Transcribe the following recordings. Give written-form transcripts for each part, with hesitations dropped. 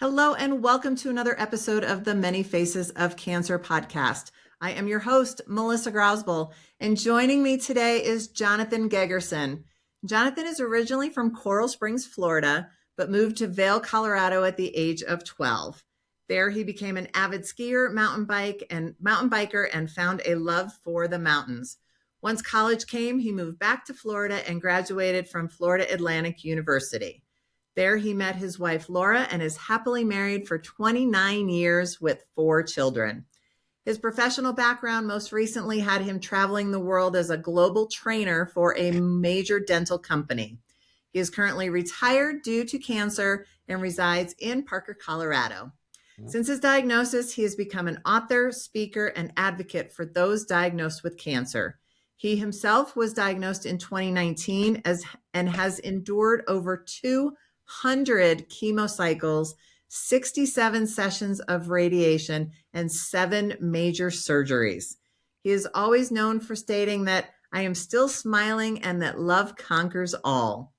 Hello, and welcome to another episode of the Many Faces of Cancer podcast. I am your host, Melissa Grausbel, and joining me today is Jonathan Gegerson. Jonathan is originally from Coral Springs, Florida, but moved to Vail, Colorado at the age of 12. There, he became an avid skier, mountain biker, and found a love for the mountains. Once college came, he moved back to Florida and graduated from Florida Atlantic University. There, he met his wife, Laura, and is happily married for 29 years with 4 children. His professional background most recently had him traveling the world as a global trainer for a major dental company. He is currently retired due to cancer and resides in Parker, Colorado. Since his diagnosis, he has become an author, speaker, and advocate for those diagnosed with cancer. He himself was diagnosed in 2019 and has endured over 200 chemo cycles, 67 sessions of radiation, and 7 major surgeries. He is always known for stating that I am still smiling and that love conquers all.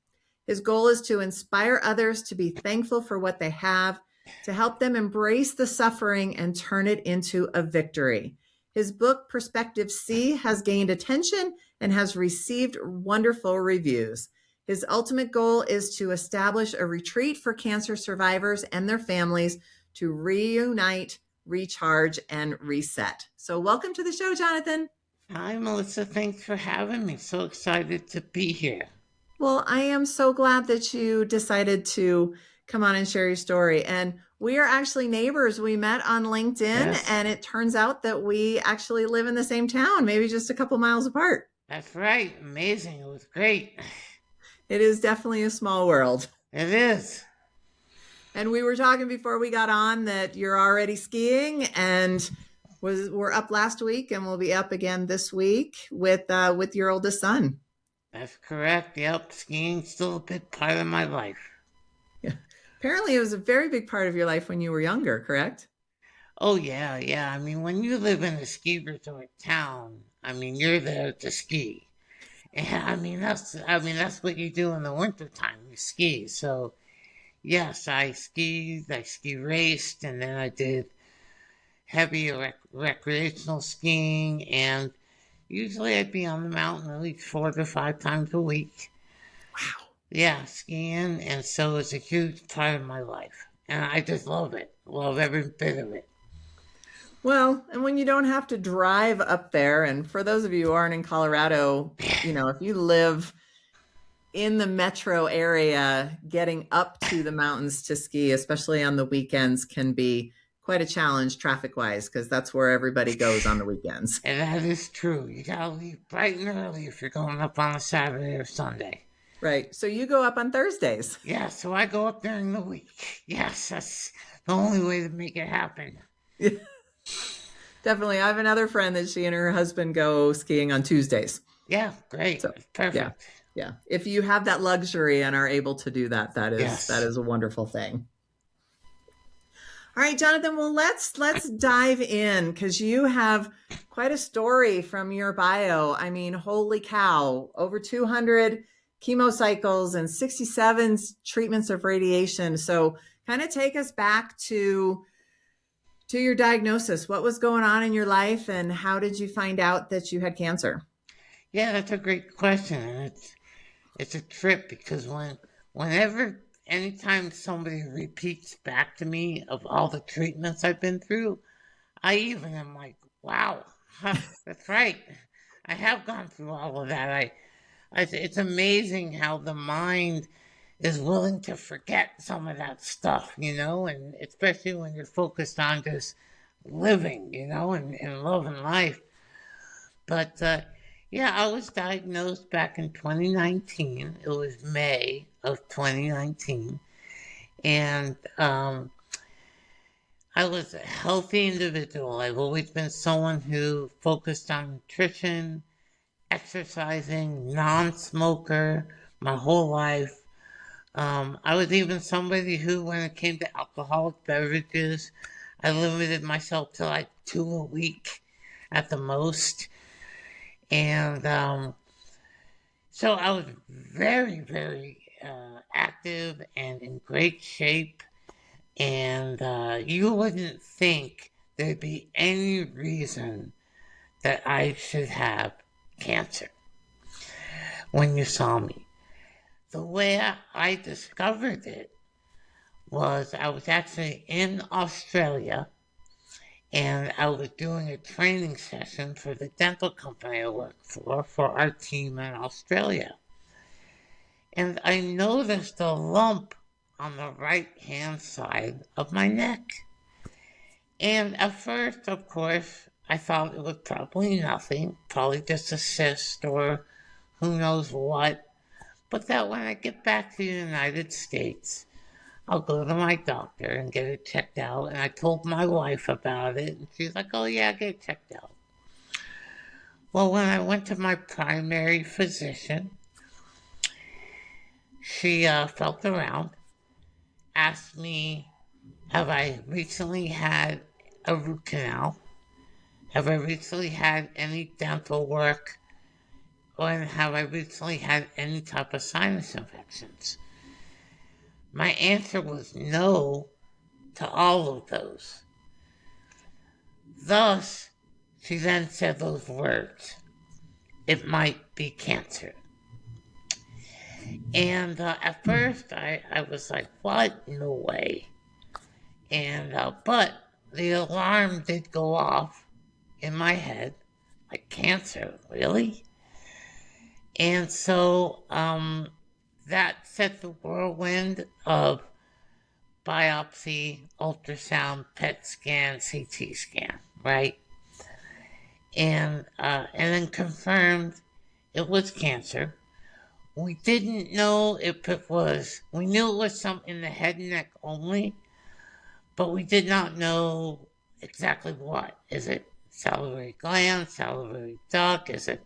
His goal is to inspire others to be thankful for what they have, to help them embrace the suffering and turn it into a victory. His book, Perspective C, has gained attention and has received wonderful reviews. His ultimate goal is to establish a retreat for cancer survivors and their families to reunite, recharge, and reset. So welcome to the show, Jonathan. Hi, Melissa. Thanks for having me. So excited to be here. Well, I am so glad that you decided to come on and share your story. And we are actually neighbors. We met on LinkedIn, Yes. and it turns out that we actually live in the same town, maybe just a couple miles apart. That's right. Amazing. It was great. It is definitely a small world. It is. And we were talking before we got on that you're already skiing, and we're up last week, and we'll be up again this week with your oldest son. That's correct. Yep. Skiing's still a big part of my life. Yeah. Apparently, it was a very big part of your life when you were younger, correct? Oh, yeah. Yeah. I mean, when you live in a ski resort town, you're there to ski. And that's what you do in the wintertime. You ski. So, yes, I skied, I ski raced, and then I did heavy recreational skiing, and usually I'd be on the mountain at least 4 to 5 times a week. Wow. Yeah, skiing, and so it's a huge part of my life. And I just love it. Love every bit of it. Well, and when you don't have to drive up there, and for those of you who aren't in Colorado, if you live in the metro area, getting up to the mountains to ski, especially on the weekends, can be quite a challenge traffic-wise, because that's where everybody goes on the weekends. And that is true. You gotta leave bright and early if you're going up on a Saturday or Sunday. Right. So you go up on Thursdays. Yeah, so I go up during the week. Yes, that's the only way to make it happen. Definitely. I have another friend that she and her husband go skiing on Tuesdays. Yeah, great. So, Perfect. Yeah. If you have that luxury and are able to do that, that Yes. is a wonderful thing. All right, Jonathan, well, let's dive in, because you have quite a story from your bio. I mean, holy cow, over 200 chemo cycles and 67 treatments of radiation. So kind of take us back to your diagnosis. What was going on in your life, and how did you find out that you had cancer? Yeah, that's a great question, and it's a trip because anytime somebody repeats back to me of all the treatments I've been through, I even am like, wow, that's right. I have gone through all of that. It's amazing how the mind is willing to forget some of that stuff, and especially when you're focused on just living, and loving life. But yeah, I was diagnosed back in 2019. It was May of 2019. And I was a healthy individual. I've always been someone who focused on nutrition, exercising, non-smoker my whole life. I was even somebody who, when it came to alcoholic beverages, I limited myself to like 2 a week at the most. And so I was very, very active and in great shape. And you wouldn't think there'd be any reason that I should have cancer when you saw me. The way I discovered it was I was actually in Australia, and I was doing a training session for the dental company I work for our team in Australia. And I noticed a lump on the right-hand side of my neck. And at first, of course, I thought it was probably nothing, probably just a cyst or who knows what. But that when I get back to the United States, I'll go to my doctor and get it checked out. And I told my wife about it, and she's like, oh yeah, get it checked out. Well, when I went to my primary physician, she felt around, asked me, have I recently had a root canal? Have I recently had any dental work? Or have I recently had any type of sinus infections? My answer was no to all of those. Thus, she then said those words, it might be cancer. And at first, I was like, what? No way. And but the alarm did go off in my head, like, cancer, really? And so that set the whirlwind of biopsy, ultrasound, PET scan, CT scan, right? And then confirmed it was cancer. We didn't know if it was, we knew it was something in the head and neck only, but we did not know exactly what. Is it salivary gland, salivary duct? Is it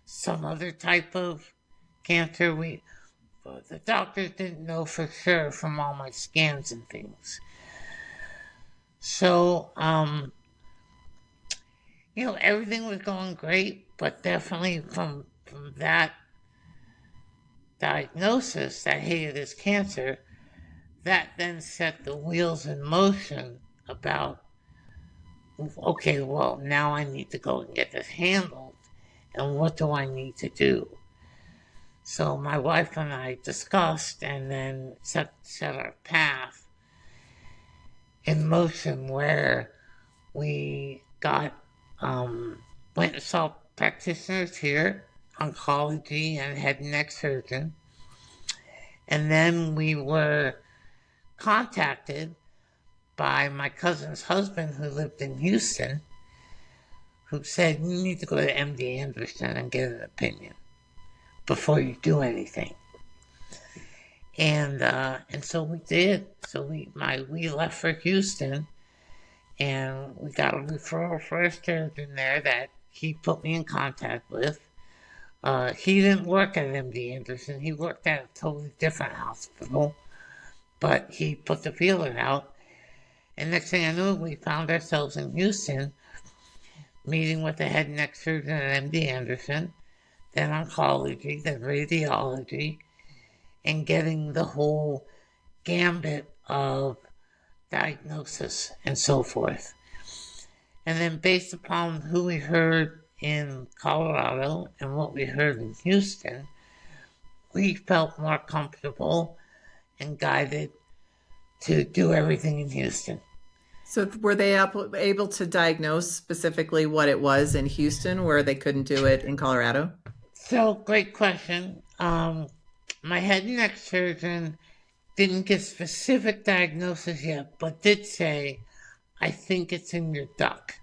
some other type of cancer? The doctors didn't know for sure from all my scans and things. So, everything was going great, but definitely from that diagnosis that, hey, it is cancer, that then set the wheels in motion about, okay, well, now I need to go and get this handled, and what do I need to do? So my wife and I discussed and then set our path in motion, where we went and saw practitioners here, oncology and head and neck surgeon. And then we were contacted by my cousin's husband, who lived in Houston, who said, you need to go to MD Anderson and get an opinion before you do anything. And so we did. So we left for Houston, and we got a referral for a surgeon there that he put me in contact with. He didn't work at MD Anderson. He worked at a totally different hospital, but he put the feeler out. And next thing I knew, we found ourselves in Houston, meeting with the head and neck surgeon at MD Anderson, then oncology, then radiology, and getting the whole gambit of diagnosis and so forth. And then based upon who we heard in Colorado and what we heard in Houston, we felt more comfortable and guided to do everything in Houston. So were they able to diagnose specifically what it was in Houston, where they couldn't do it in Colorado? So, great question. My head and neck surgeon didn't give specific diagnosis yet, but did say, I think it's in your duct.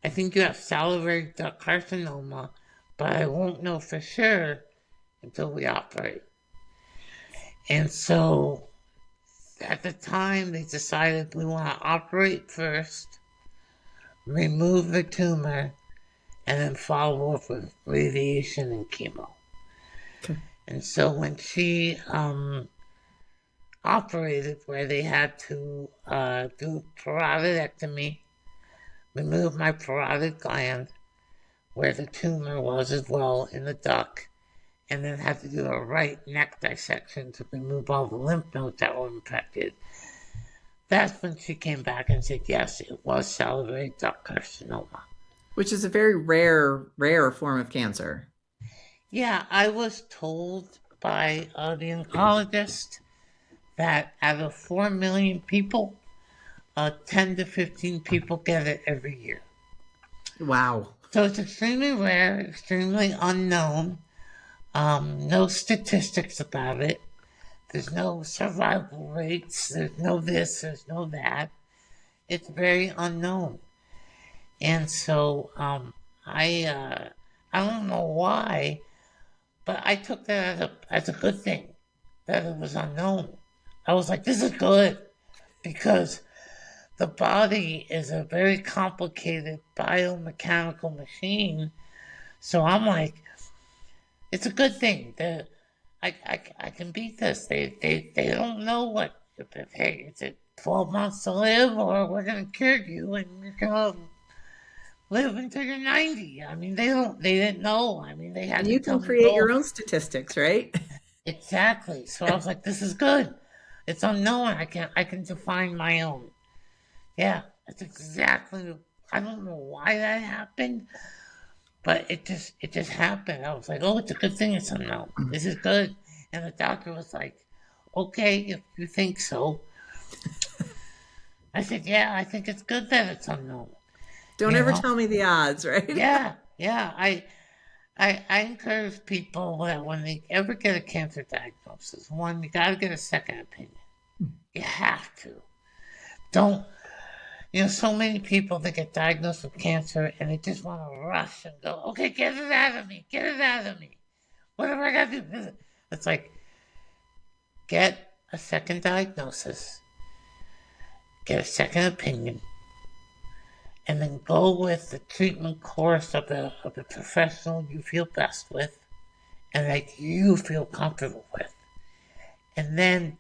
I think you have salivary duct carcinoma, but I won't know for sure until we operate. And so at the time, they decided we want to operate first, remove the tumor, and then follow up with radiation and chemo. Okay. And so when she operated, where they had to do parotidectomy, remove my parotid gland, where the tumor was as well in the duct, and then had to do a right neck dissection to remove all the lymph nodes that were infected. that's when she came back and said, yes, it was salivary duct carcinoma. Which is a very rare form of cancer. Yeah, I was told by the oncologist that out of 4 million people, 10 to 15 people get it every year. Wow. So it's extremely rare, extremely unknown. No statistics about it. There's no survival rates. There's no this. There's no that. It's very unknown. And so I don't know why, but I took that as a good thing that it was unknown. I was like, this is good because the body is a very complicated biomechanical machine. So I'm like, it's a good thing that I can beat this. They don't know what, hey, is it 12 months to live or we're going to cure you and you're going to live until you're 90. I mean, they didn't know. I mean, they had And to you tell can me, create go. your own statistics, right? Exactly. So I was like, this is good. It's unknown. I can define my own. Yeah, that's exactly. I don't know why that happened, but it just happened. I was like, oh, it's a good thing it's unknown. This is good. And the doctor was like, okay, if you think so. I said, yeah, I think it's good that it's unknown. Don't You ever know? tell me the odds, right? Yeah. I encourage people that when they ever get a cancer diagnosis, one, you got to get a second opinion. You have to. Don't, so many people that get diagnosed with cancer and they just want to rush and go, okay, get it out of me, get it out of me. Whatever I got to do. It's like, get a second diagnosis, get a second opinion, and then go with the treatment course of the professional you feel best with and that you feel comfortable with. And then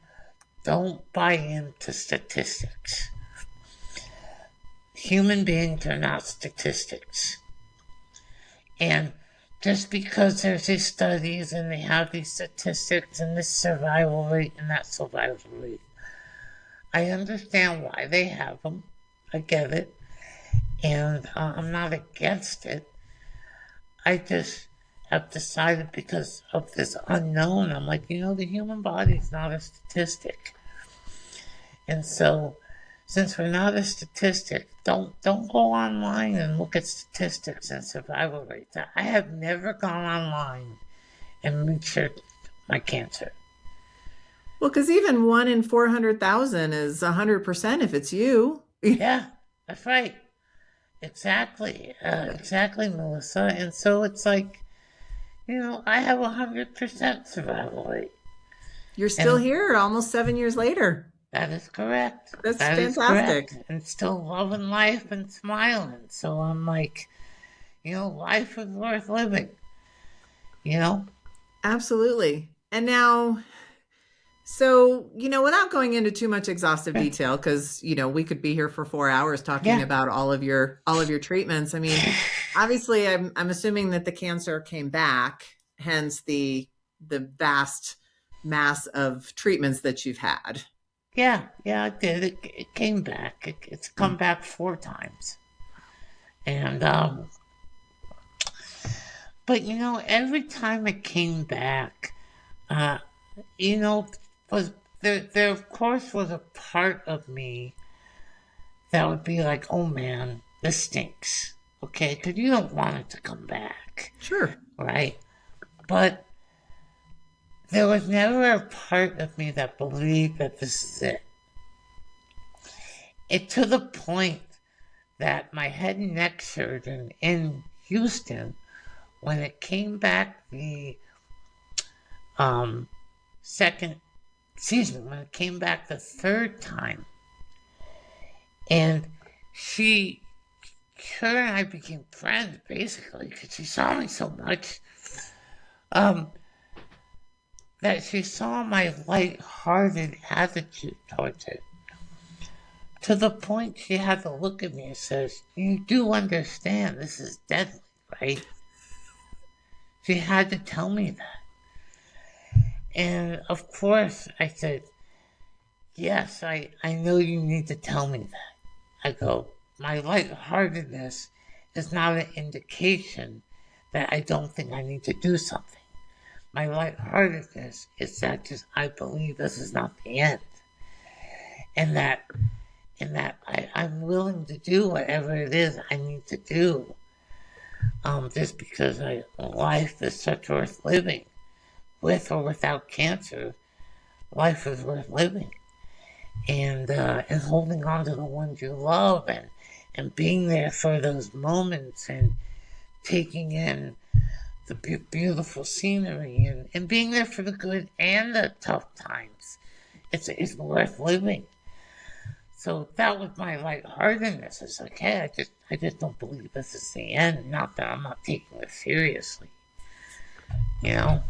don't buy into statistics. Human beings are not statistics. And just because there's these studies and they have these statistics and this survival rate and that survival rate, I understand why they have them. I get it. And I'm not against it. I just have decided because of this unknown, I'm like, the human body is not a statistic. And so, since we're not a statistic, don't go online and look at statistics and survival rates. I have never gone online and researched my cancer. Well, because even 1 in 400,000 is 100% if it's you. Yeah, that's right. Exactly, Melissa. And so it's like, I have 100% survival rate. You're still here almost 7 years later. That is correct. That's That is fantastic. correct. And still loving life and smiling. So I'm like, life is worth living. Absolutely. And now, so, without going into too much exhaustive detail, because, we could be here for 4 hours talking about all of your treatments. I mean, obviously I'm assuming that the cancer came back, hence the vast mass of treatments that you've had. Yeah, it did. It came back. It's come back 4 times. And, but every time it came back, was there of course was a part of me that would be like, oh man, this stinks. Okay, because you don't want it to come back. Sure. Right? But there was never a part of me that believed that this is it. It to the point that my head and neck surgeon in Houston, when it came back when it came back the 3rd time, and her and I became friends basically because she saw me so much, that she saw my light-hearted attitude towards it. To the point she had to look at me and says, you do understand this is deadly, right? She had to tell me that. And of course I said, yes, I know you need to tell me that. I go, my lightheartedness is not an indication that I don't think I need to do something. My lightheartedness is that just I believe this is not the end. And that I'm willing to do whatever it is I need to do. Just because life is such worth living. With or without cancer, life is worth living. And holding on to the ones you love, and being there for those moments, and taking in the beautiful scenery, and being there for the good and the tough times. It's worth living. So that was my lightheartedness. It's like, hey, I just don't believe this is the end. Not that I'm not taking it seriously, you know.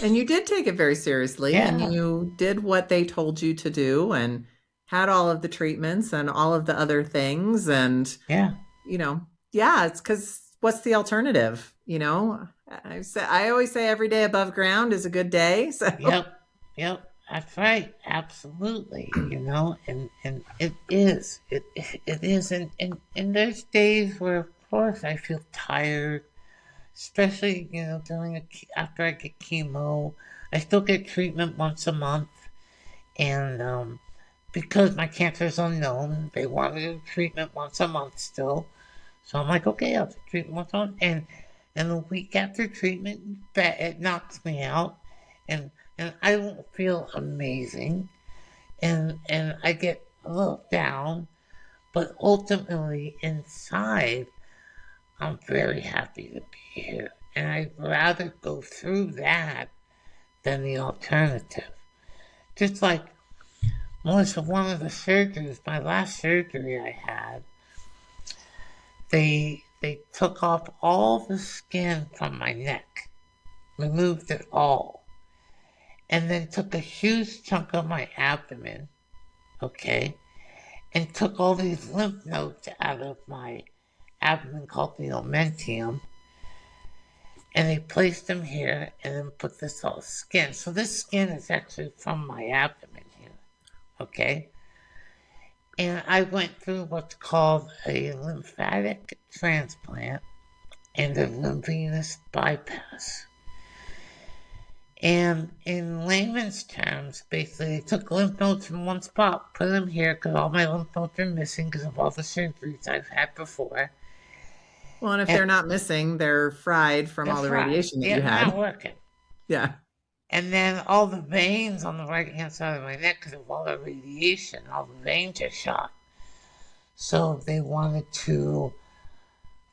And you did take it very seriously, and Yeah, you did what they told you to do, and had all of the treatments and all of the other things. And, yeah, yeah, it's because what's the alternative? I always say every day above ground is a good day. So, yep, yep. That's right, absolutely. And it is, and there's days where, of course, I feel tired, especially after I get chemo. I still get treatment once a month, and because my cancer is unknown, they want me to do treatment once a month still. So I'm like, okay, I'll do treatment once a month, and the week after treatment, it knocks me out, and I won't feel amazing, and I get a little down, but ultimately inside, I'm very happy to be here, and I'd rather go through that than the alternative. Just like Melissa, one of the surgeries, my last surgery I had, they took off all the skin from my neck, removed it all, and then took a huge chunk of my abdomen, okay, and took all these lymph nodes out of my abdomen called the omentum, and they placed them here and then put this all skin. So this skin is actually from my abdomen here, okay? And I went through what's called a lymphatic transplant and a venous bypass. And in layman's terms, basically, they took lymph nodes from one spot, put them here because all my lymph nodes are missing because of all the surgeries I've had before. well, and if And they're not missing, they're fried from they're all the fried. radiation that Yeah, you they're not had. working. Yeah. And then all the veins on the right hand side of my neck, because of all the radiation, all the veins are shot. So they wanted to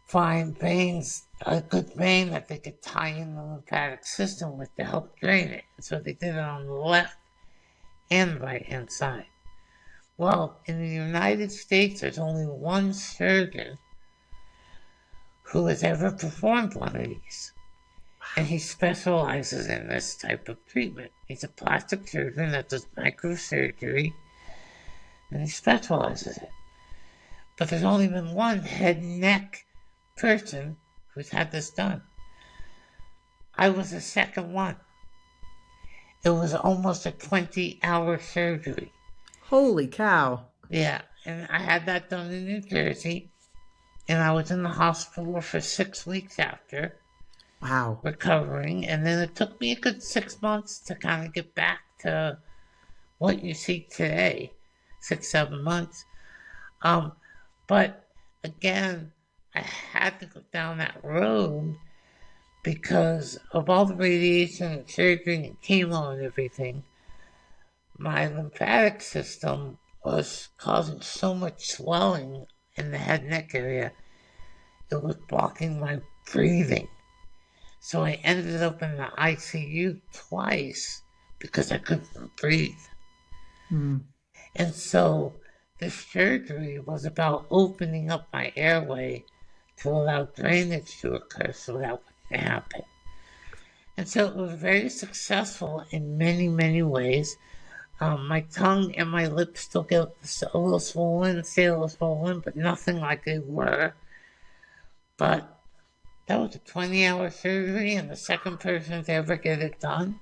find veins, a good vein that they could tie in the lymphatic system with to help drain it. And so they did it on the left and right hand side. Well, in the United States, there's only one surgeon who has ever performed one of these. And he specializes in this type of treatment. He's a plastic surgeon that does microsurgery, and he specializes in it. But there's only been one head and neck person who's had this done. I was the second one. It was almost a 20-hour surgery. Holy cow. Yeah, and I had that done in New Jersey, and I was in the hospital for 6 weeks after, Wow. recovering, and then it took me a good 6 months to kind of get back to what you see today, 6, 7 months. But again, I had to go down that road because of all the radiation and surgery and chemo and everything. My lymphatic system was causing so much swelling in the head and neck area, it was blocking my breathing. So I ended up in the ICU twice because I couldn't breathe. Hmm. And so the surgery was about opening up my airway to allow drainage to occur so that wouldn't happen. And so it was very successful in many, many ways. My tongue and my lips still get a little swollen, stay a little swollen, but nothing like they were. But that was a 20-hour surgery and the second person to ever get it done.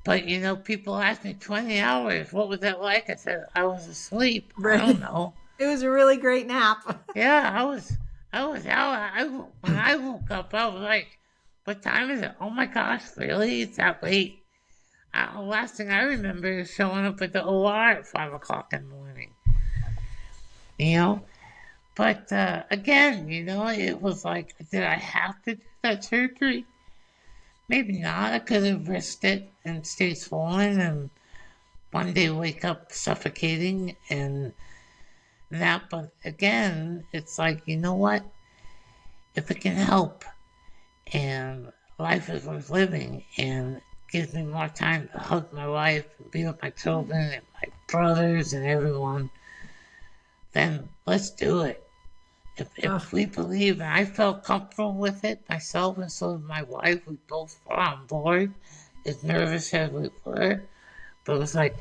But people ask me 20 hours, what was that like? I said, I was asleep. I Right. don't know. It was a really great nap. Yeah, I was out. When I woke up, I was like, what time is it? Oh my gosh, really? It's that late. Last thing I remember is showing up at the OR at 5 o'clock in the morning. You know? But again, it was like, did I have to do that surgery? Maybe not. I could have risked it and stayed swollen and one day wake up suffocating and that. But again, it's like, you know what? If it can help and life is worth living and gives me more time to hug my wife and be with my children and my brothers and everyone, then let's do it. Ugh. If we believe, and I felt comfortable with it myself, and so did my wife, we both were on board, as nervous as we were, but it was like,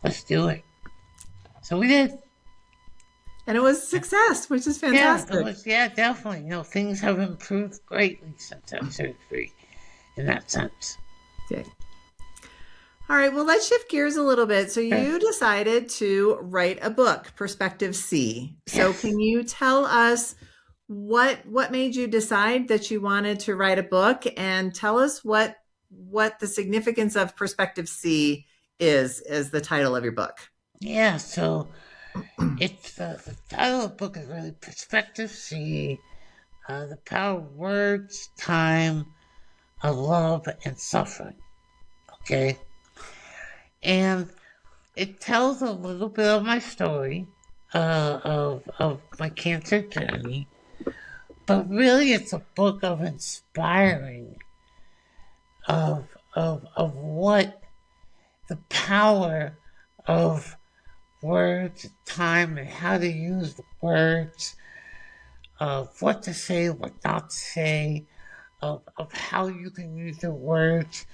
let's do it. So we did. And it was a success, which is Yeah, it fantastic. was, yeah, definitely. Things have improved greatly since that surgery in that sense. Okay. All right, well, let's shift gears a little bit. So Sure. you decided to write a book, Perspective C. So Yes. can you tell us what made you decide that you wanted to write a book, and tell us what the significance of Perspective C is as the title of your book? Yeah, so it's the title of the book is really Perspective C, the power of words, time, of love, and suffering. Okay? And it tells a little bit of my story of my cancer journey, but really it's a book of inspiring of what the power of words, time, and how to use the words, of what to say, what not to say, of how you can use your words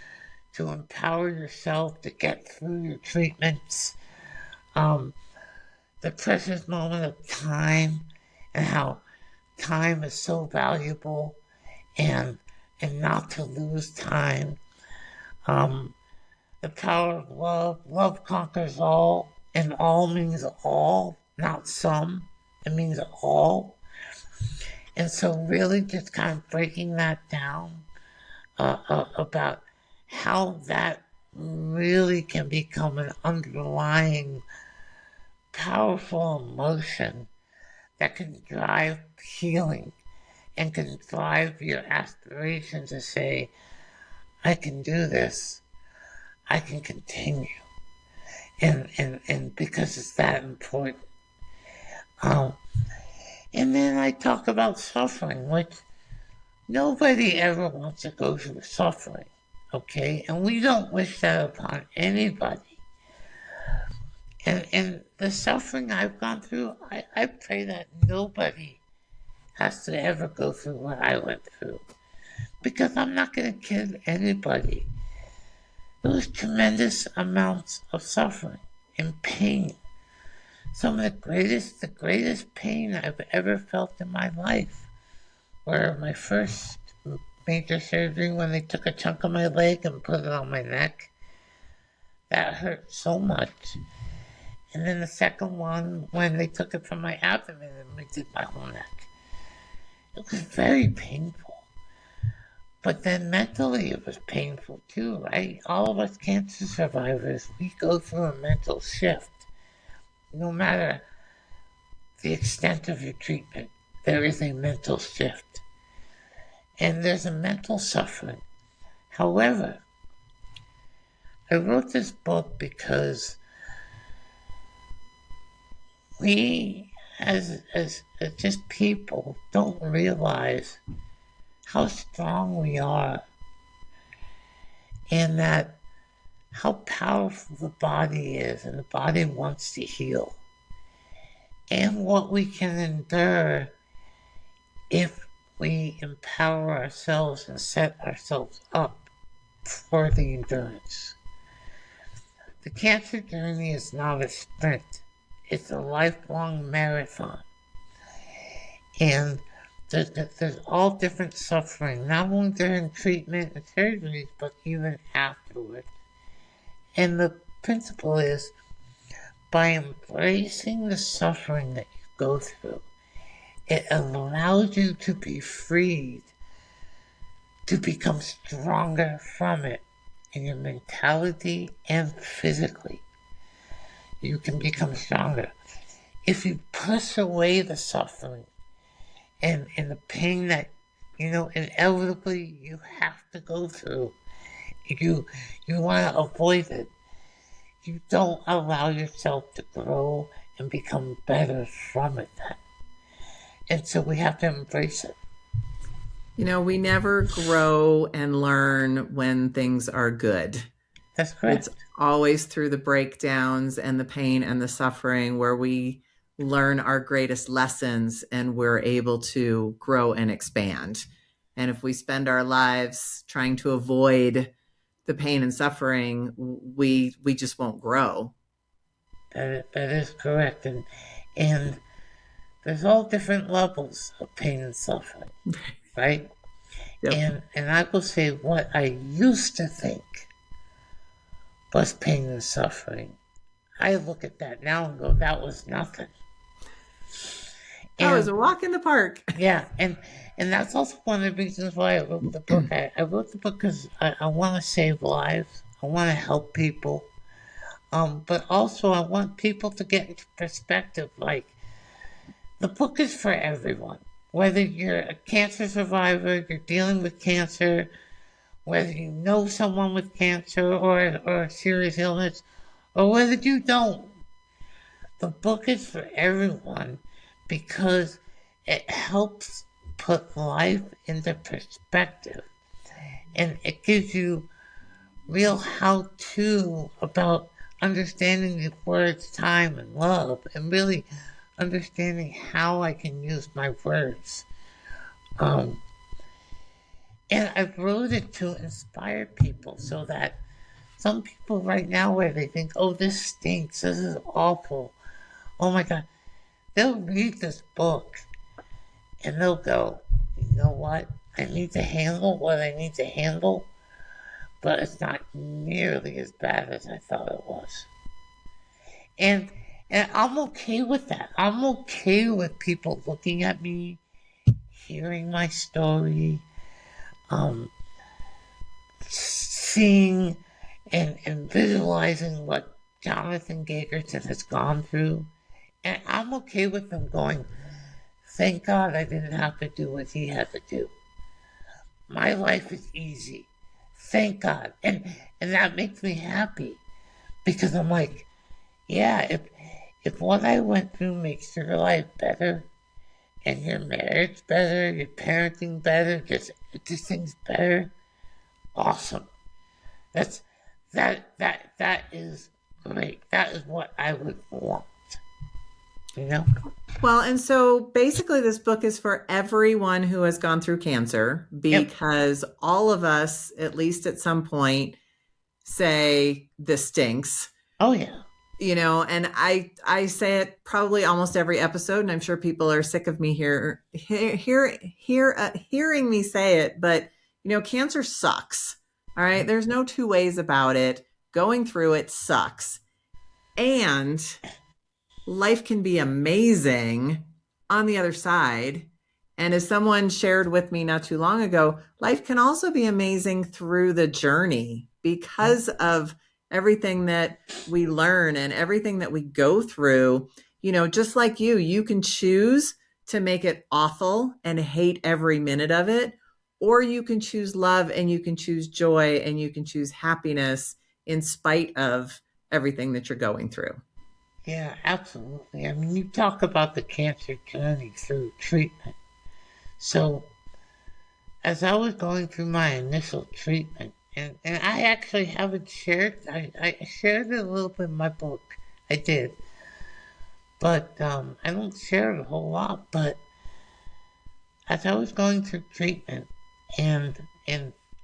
to empower yourself to get through your treatments, um, the precious moment of time, and how time is so valuable, and not to lose time. Um, the power of love. Love conquers all, and all means all, not some. It means all. And so, really, just kind of breaking that down about how that really can become an underlying powerful emotion that can drive healing and can drive your aspiration to say, I can do this, I can continue. And because it's that important. Um, and then I talk about suffering, which nobody ever wants to go through suffering, okay? And we don't wish that upon anybody. And the suffering I've gone through, I pray that nobody has to ever go through what I went through. Because I'm not going to kid anybody. There was tremendous amounts of suffering and pain. Some of the greatest pain I've ever felt in my life were my first major surgery when they took a chunk of my leg and put it on my neck. That hurt so much. And then the second one when they took it from my abdomen and redid my whole neck. It was very painful. But then mentally it was painful too, right? All of us cancer survivors, we go through a mental shift. No matter the extent of your treatment, there is a mental shift. And there's a mental suffering. However, I wrote this book because we, as just people, don't realize how strong we are, and that how powerful the body is, and the body wants to heal, and what we can endure if we empower ourselves and set ourselves up for the endurance. The cancer journey is not a sprint, it's a lifelong marathon. And there's all different suffering, not only during treatment and surgeries, but even afterwards. And the principle is by embracing the suffering that you go through, it allows you to be freed, to become stronger from it in your mentality and physically. You can become stronger. If you push away the suffering and the pain that, inevitably you have to go through, you want to avoid it. You don't allow yourself to grow and become better from it then. And so we have to embrace it. We never grow and learn when things are good. That's correct. It's always through the breakdowns and the pain and the suffering where we learn our greatest lessons and we're able to grow and expand. And if we spend our lives trying to avoid the pain and suffering, we just won't grow. That is correct. And there's all different levels of pain and suffering, right? Yep. And I will say what I used to think was pain and suffering. I look at that now and go, that was nothing. That was a walk in the park. Yeah, and that's also one of the reasons why I wrote the book. I wrote the book because I want to save lives. I want to help people. But also I want people to get into perspective. Like, the book is for everyone. Whether you're a cancer survivor, you're dealing with cancer, whether you know someone with cancer or a serious illness, or whether you don't. The book is for everyone because it helps put life into perspective. And it gives you real how-to about understanding the words time and love, and really understanding how I can use my words. And I wrote it to inspire people so that some people right now where they think, oh, this stinks, this is awful, oh my God, they'll read this book and they'll go, you know what, I need to handle what I need to handle, but it's not nearly as bad as I thought it was. And I'm okay with that. I'm okay with people looking at me, hearing my story, seeing and visualizing what Jonathan Gegerson has gone through. And I'm okay with them going, thank God I didn't have to do what he had to do. My life is easy. Thank God. And that makes me happy because I'm like, yeah, if what I went through makes your life better and your marriage better, your parenting better, just things better, awesome. That is great. That is what I would want. Well, and so basically this book is for everyone who has gone through cancer because all of us, at least at some point, say this stinks. Oh, yeah. And I say it probably almost every episode, and I'm sure people are sick of me hearing me say it, but cancer sucks. All right. There's no two ways about it. Going through it sucks. And life can be amazing on the other side. And as someone shared with me not too long ago, life can also be amazing through the journey because of everything that we learn and everything that we go through. Just like you can choose to make it awful and hate every minute of it, or you can choose love and you can choose joy and you can choose happiness in spite of everything that you're going through. Yeah, absolutely. I mean, you talk about the cancer journey through treatment. So, as I was going through my initial treatment, and I actually haven't shared, I shared it a little bit in my book. I did. But I don't share it a whole lot. But as I was going through treatment and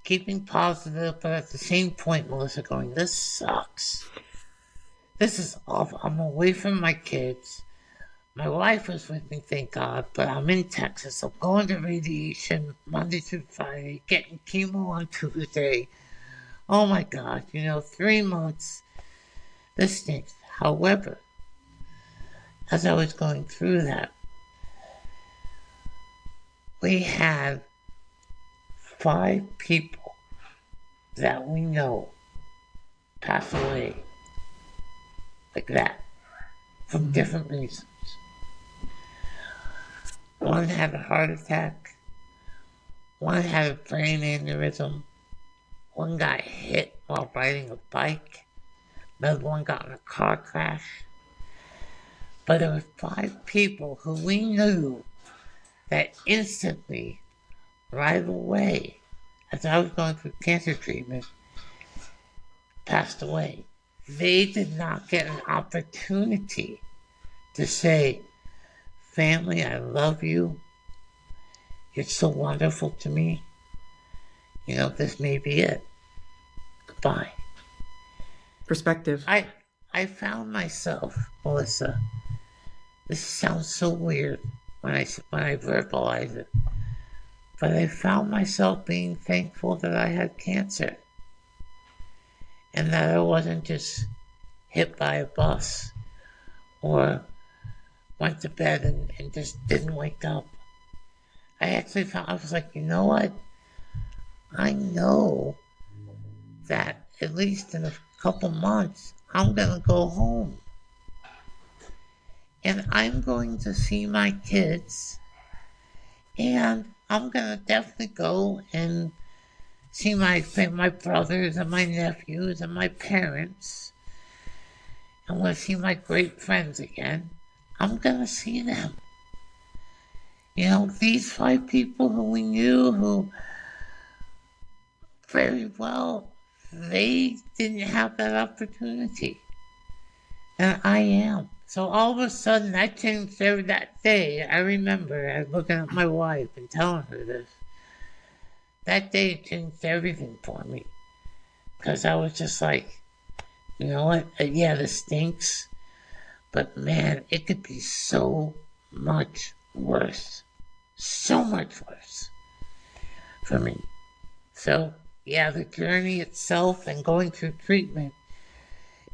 keeping positive, but at the same point, Melissa, going, this sucks. This is awful. I'm away from my kids. My wife was with me, thank God, but I'm in Texas. I'm going to radiation Monday through Friday, getting chemo on Tuesday. Oh my God, 3 months. This stinks. However, as I was going through that, we had 5 people that we know pass away like that from different reasons. One had a heart attack, one had a brain aneurysm, one got hit while riding a bike, another one got in a car crash. But there were 5 people who we knew that instantly, right away, as I was going through cancer treatment, passed away. They did not get an opportunity to say, family, I love you. You're so wonderful to me. This may be it. Goodbye. Perspective. I found myself, Melissa. This sounds so weird when I verbalize it, but I found myself being thankful that I had cancer, and that I wasn't just hit by a bus or went to bed and just didn't wake up. I was like, you know what? I know that at least in a couple months, I'm going to go home. And I'm going to see my kids. And I'm going to definitely go and see my brothers and my nephews and my parents. I'm going to see my great friends again. I'm going to see them. These 5 people who we knew, who very well, they didn't have that opportunity. And I am. So all of a sudden, that changed that day. I remember I was looking at my wife and telling her this. That day changed everything for me. Because I was just like, you know what? Yeah, this stinks. But man, it could be so much worse. So much worse for me. So, yeah, the journey itself and going through treatment,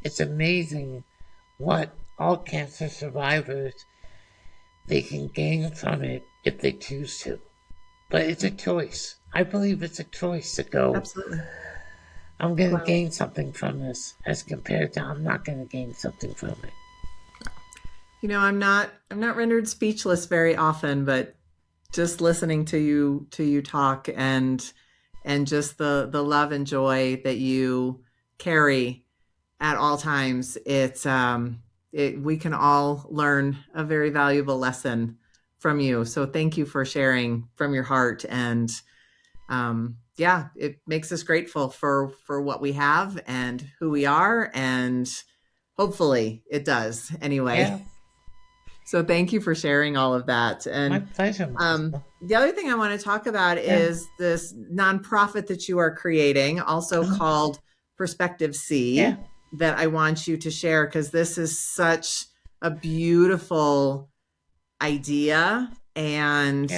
it's amazing what all cancer survivors, they can gain from it if they choose to. But it's a choice. I believe it's a choice to go. Absolutely. I'm going to gain something from this as compared to I'm not going to gain something from it. I'm not rendered speechless very often, but just listening to you talk and just the love and joy that you carry at all times, we can all learn a very valuable lesson from you. So thank you for sharing from your heart. And it makes us grateful for what we have and who we are. And hopefully it does anyway. Yeah. So thank you for sharing all of that. And my pleasure. The other thing I want to talk about is this nonprofit that you are creating, also called Perspective C, that I want you to share, because this is such a beautiful idea and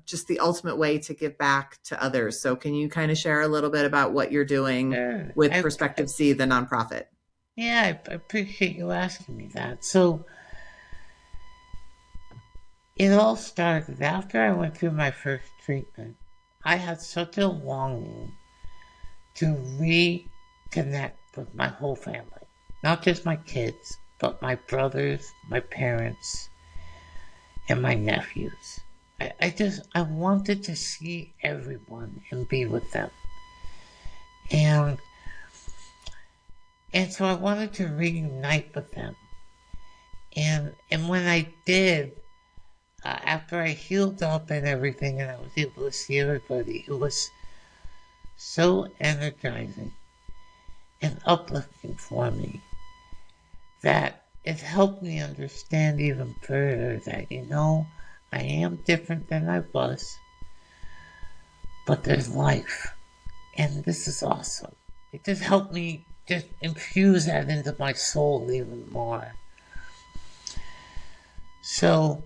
just the ultimate way to give back to others. So can you kind of share a little bit about what you're doing with Perspective C, the nonprofit? Yeah, I appreciate you asking me that. So it all started after I went through my first treatment. I had such a longing to reconnect with my whole family. Not just my kids, but my brothers, my parents, and my nephews. I wanted to see everyone and be with them. And so I wanted to reunite with them. And when I did, after I healed up and everything, and I was able to see everybody, it was so energizing and uplifting for me that it helped me understand even further that, I am different than I was, but there's life, and this is awesome. It just helped me just infuse that into my soul even more. So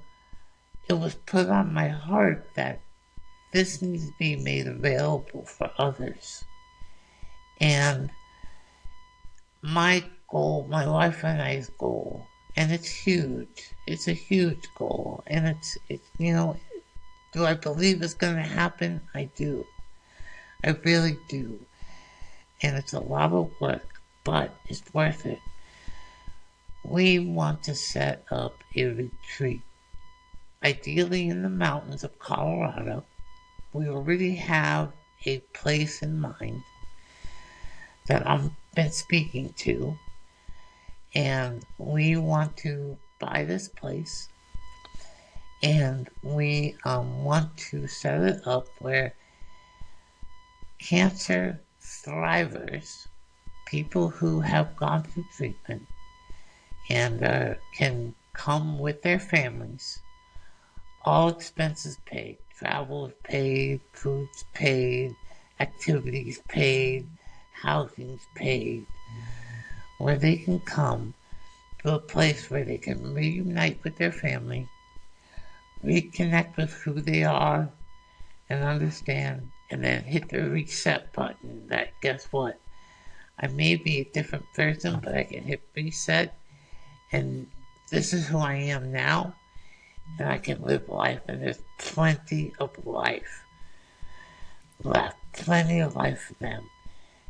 it was put on my heart that this needs to be made available for others. And my goal, my wife and I's goal, and it's huge. It's a huge goal. And it's do I believe it's going to happen? I do. I really do. And it's a lot of work, but it's worth it. We want to set up a retreat, ideally in the mountains of Colorado. We already have a place in mind that I've been speaking to, and we want to buy this place, and we want to set it up where cancer thrivers, people who have gone through treatment, and can come with their families, all expenses paid, travel is paid, food's paid, activities paid, housing's paid, where they can come to a place where they can reunite with their family, reconnect with who they are and understand, and then hit the reset button that, guess what, I may be a different person, but I can hit reset, and this is who I am now, and I can live life, and there's plenty of life left, plenty of life for them.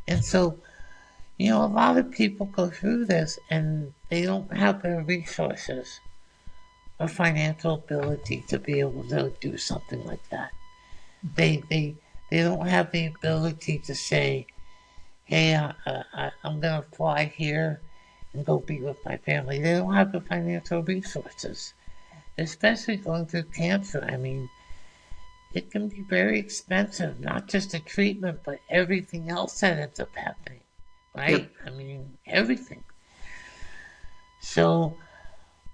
And so, a lot of people go through this and they don't have the resources or financial ability to be able to do something like that. They don't have the ability to say, hey, I'm going to fly here and go be with my family. They don't have the financial resources, especially going through cancer. I mean, it can be very expensive, not just the treatment, but everything else that ends up happening, right? Yep. I mean, everything. So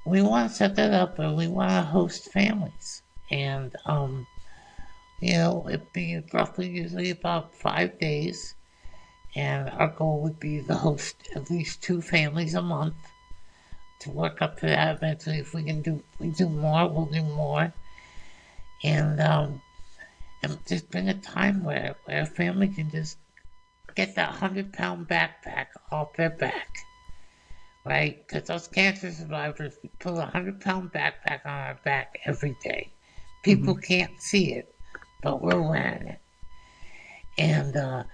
we want to set that up, and we want to host families. And, it'd be roughly usually about 5 days. And our goal would be to host at least 2 families a month, to work up to that. Eventually, if we do more, we'll do more. And just bring a time where a family can just get that 100-pound backpack off their back, right? Because those cancer survivors, we put a 100-pound backpack on our back every day. People can't see it, but we're wearing it. And the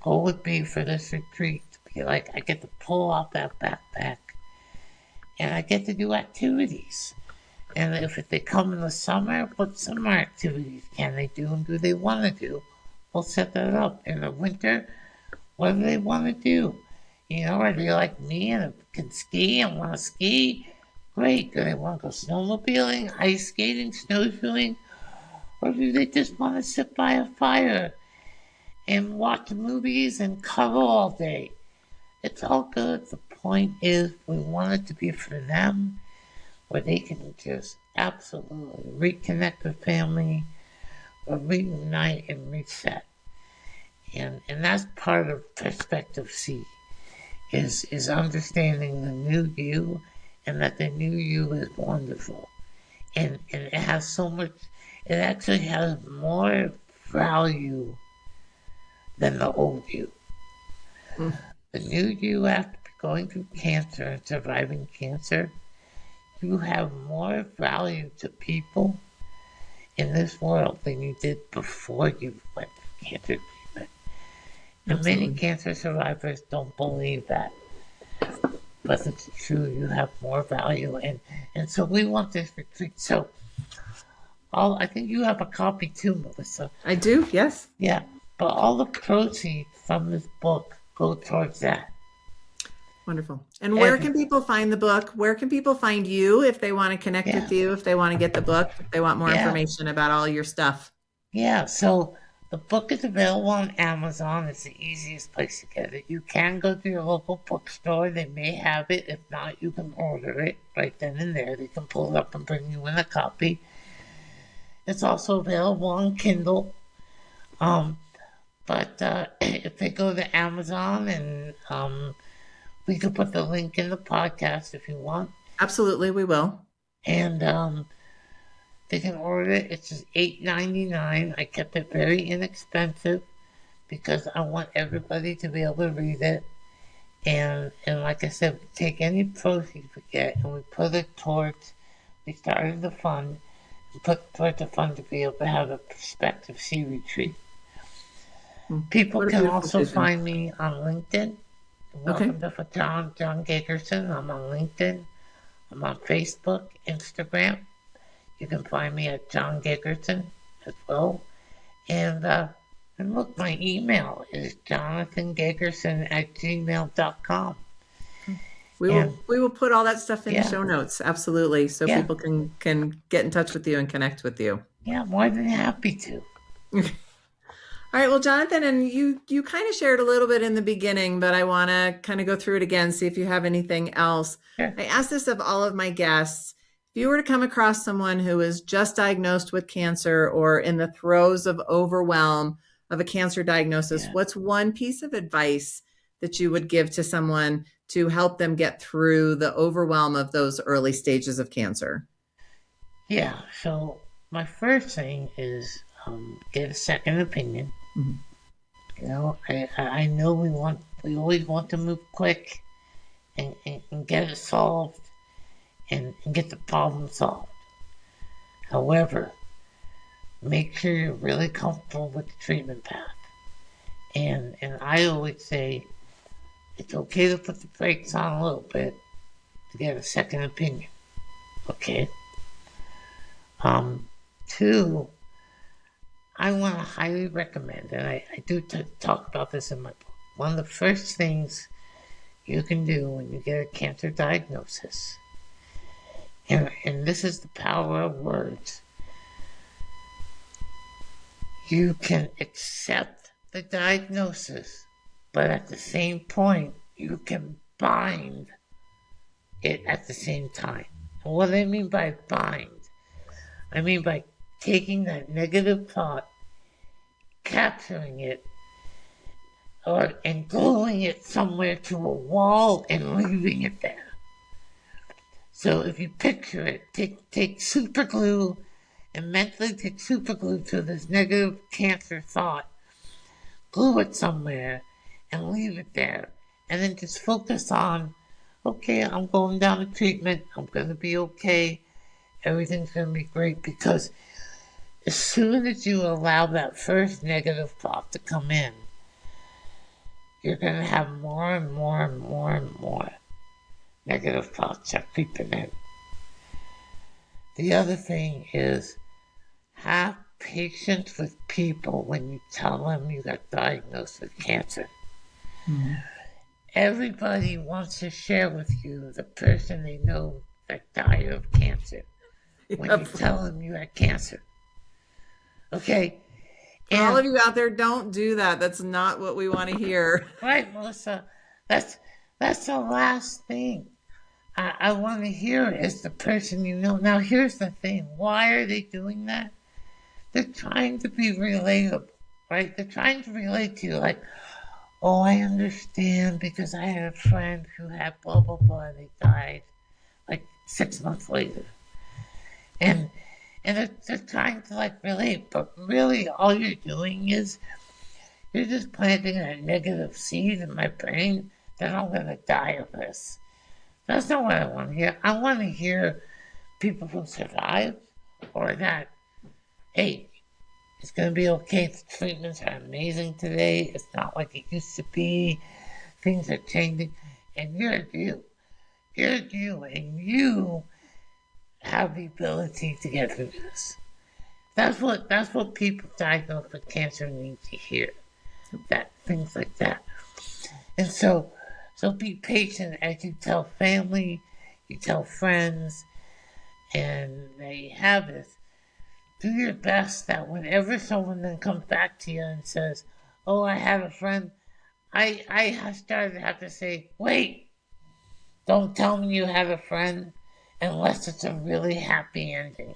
goal would be for this retreat to be like, I get to pull off that backpack, and I get to do activities. And if they come in the summer, what summer activities can they do and do they want to do? We'll set that up. In the winter, what do they want to do? Are they like me and can ski and want to ski? Great. Do they want to go snowmobiling, ice skating, snowshoeing? Or do they just want to sit by a fire and watch movies and cuddle all day? It's all good. The point is, we want it to be for them, where they can just absolutely reconnect with family, or reunite and reset. And that's part of Perspective C, is understanding the new you, and that the new you is wonderful. And it has so much, it actually has more value than the old you. The new you, after going through cancer and surviving cancer, you have more value to people in this world than you did before you went through cancer treatment. And many cancer survivors don't believe that. But it's true, you have more value. And so we want this retreat. So I think you have a copy too, Melissa. I do, yes. Yeah, but all the proceeds from this book go towards that. Wonderful. And where can people find the book? Where can people find you if they want to connect with you, if they want to get the book, if they want more information about all your stuff? Yeah, so the book is available on Amazon. It's the easiest place to get it. You can go to your local bookstore. They may have it. If not, you can order it right then and there. They can pull it up and bring you in a copy. It's also available on Kindle. But if they go to Amazon, and we can put the link in the podcast if you want. Absolutely, we will. And they can order it. It's just $8.99. I kept it very inexpensive because I want everybody to be able to read it. And like I said, we take any proceeds we get and we put it towards, we started the fund, and put towards the fund to be able to have a prospective sea retreat. People can also find me on LinkedIn. Welcome to John Gegerson. I'm on LinkedIn. I'm on Facebook, Instagram. You can find me at John Gegerson as well. And look, my email is jonathangegerson@gmail.com. We will put all that stuff in the show notes, absolutely, so people can get in touch with you and connect with you. Yeah, more than happy to. All right, well, Jonathan, and you kind of shared a little bit in the beginning, but I want to kind of go through it again, see if you have anything else. Sure. I asked this of all of my guests. If you were to come across someone who is just diagnosed with cancer or in the throes of overwhelm of a cancer diagnosis, what's one piece of advice that you would give to someone to help them get through the overwhelm of those early stages of cancer? Yeah, so my first thing is get a second opinion. Mm-hmm. You know, I know we always want to move quick and get it solved and get the problem solved. However, make sure you're really comfortable with the treatment path. And I always say it's okay to put the brakes on a little bit to get a second opinion. Okay? 2, I want to highly recommend, and I do talk about this in my book, one of the first things you can do when you get a cancer diagnosis, and this is the power of words, you can accept the diagnosis, but at the same point, you can bind it at the same time. And what I mean by bind, I mean by taking that negative thought, capturing it, and gluing it somewhere to a wall and leaving it there. So if you picture it, take super glue and mentally take super glue to this negative cancer thought, glue it somewhere and leave it there, and then just focus on, okay, I'm going down to treatment, I'm going to be okay, everything's going to be great, because as soon as you allow that first negative thought to come in, you're going to have more and more and more and more negative thoughts that creeping in. The other thing is, have patience with people when you tell them you got diagnosed with cancer. Mm-hmm. Everybody wants to share with you the person they know that died of cancer when you tell them you had cancer. Okay? For all of you out there, don't do that. That's not what we want to hear. Right, Melissa. That's the last thing I want to hear is the person you know. Now, here's the thing. Why are they doing that? They're trying to be relatable, right? They're trying to relate to you like, oh, I understand because I had a friend who had blah, blah, blah. They died like 6 months later. And they're trying to like relate, but really all you're doing is you're just planting a negative seed in my brain that I'm going to die of this. That's not what I want to hear. I want to hear people who survived or that, hey, it's going to be okay. The treatments are amazing today. It's not like it used to be. Things are changing. And you're you. You're you. And you have the ability to get through this. That's what people diagnosed with cancer need to hear. That things like that. And so be patient as you tell family, you tell friends, and there you have it. Do your best that whenever someone then comes back to you and says, oh, I have a friend, I have started to have to say, wait, don't tell me you have a friend unless it's a really happy ending.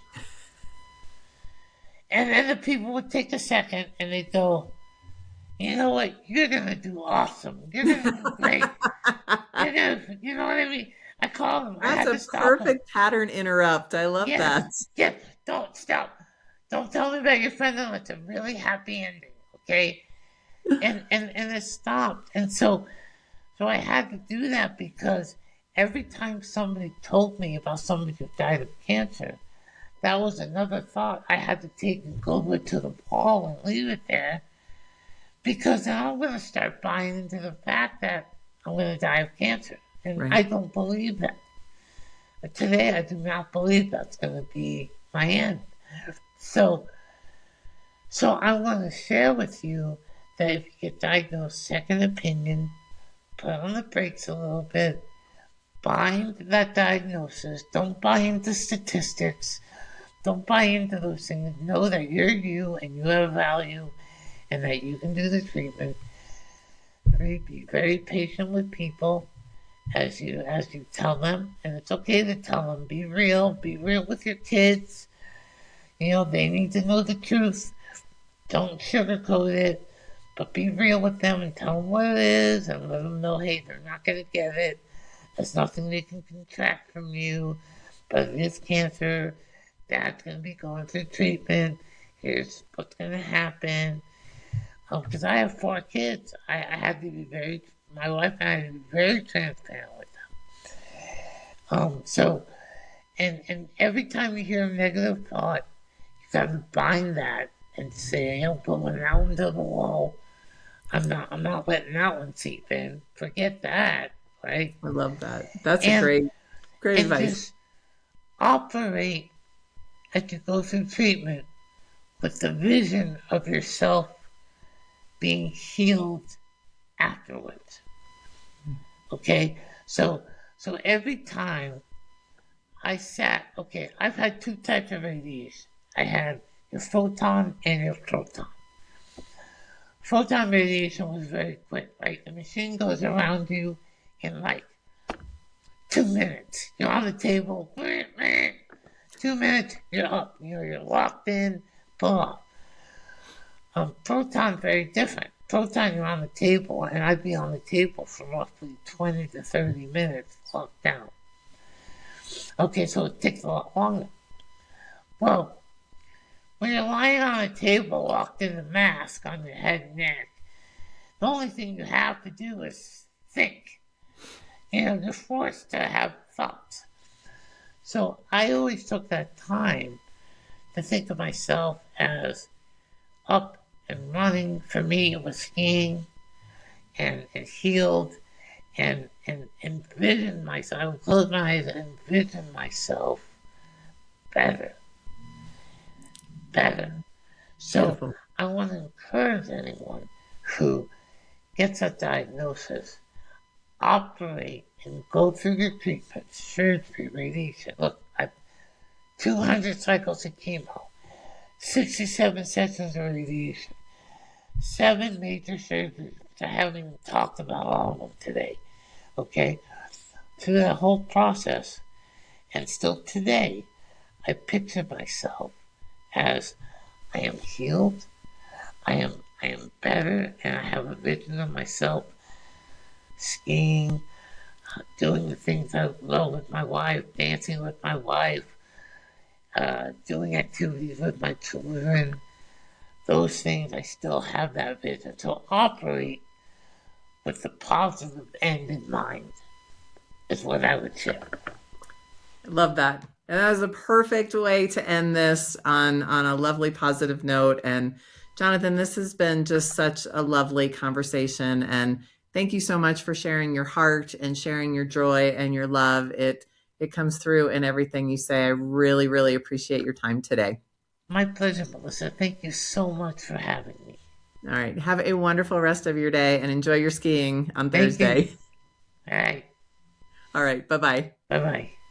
And then the people would take a second and they'd go, you know what, you're going to do awesome. You're going to do great. You know what I mean? I called him. I That's had a to stop him. perfect pattern interrupt. I love that. Yes, yes. Don't stop. Don't tell me about your friend. It's a really happy ending, okay? And it stopped. And so I had to do that because every time somebody told me about somebody who died of cancer, that was another thought I had to take and go with to the wall and leave it there, because then I'm going to start buying into the fact that I'm going to die of cancer. And Right. I don't believe that. But today, I do not believe that's going to be my end. So I want to share with you that if you get diagnosed second opinion, put on the brakes a little bit, buy into that diagnosis. Don't buy into statistics. Don't buy into those things. Know that you're you and you have value and that you can do the treatment. Be very patient with people as you tell them, and it's okay to tell them. Be real with your kids. They need to know the truth. Don't sugarcoat it, but be real with them and tell them what it is, and let them know, hey, they're not going to get it. There's nothing they can contract from you, but it is cancer. Dad's going to be going through treatment. Here's what's going to happen. Because I have 4 kids. I had to be my wife and I had to be very transparent with them. And every time you hear a negative thought, you got to bind that and say, I'm pulling that one to the wall. I'm not letting that one seep in. Forget that, right? I love that. That's a great advice. Just operate as you go through treatment with the vision of yourself being healed afterwards. Okay? So every time I sat, I've had 2 types of radiation. I had your photon and your proton. Photon radiation was very quick, right? The machine goes around you in like 2 minutes. You're on the table, 2 minutes, you're up. You're locked in, pull up. Proton, very different. Proton, you're on the table, and I'd be on the table for roughly 20 to 30 minutes locked down. Okay, so it takes a lot longer. Well, when you're lying on a table locked in a mask on your head and neck, the only thing you have to do is think. You're forced to have thoughts. So I always took that time to think of myself as up and running. For me, it was skiing and healed and envision myself. I would close my eyes and envision myself better. So Beautiful. I want to encourage anyone who gets a diagnosis, operate and go through your treatment, surgery, radiation. Look, I've 200 cycles of chemo, 67 sessions of radiation, 7 major surgeries, which I haven't even talked about all of them today, okay? Through that whole process, and still today, I picture myself as I am healed, I am better, and I have a vision of myself skiing, doing the things I love with my wife, dancing with my wife, doing activities with my children. Those things, I still have that vision. So operate with the positive end in mind is what I would say. I love that. And that was a perfect way to end this on a lovely positive note. And Jonathan, this has been just such a lovely conversation. And thank you so much for sharing your heart and sharing your joy and your love. It comes through in everything you say. I really, really appreciate your time today. My pleasure, Melissa. Thank you so much for having me. All right. Have a wonderful rest of your day and enjoy your skiing on Thank Thursday. you. All right. All right. Bye-bye. Bye-bye.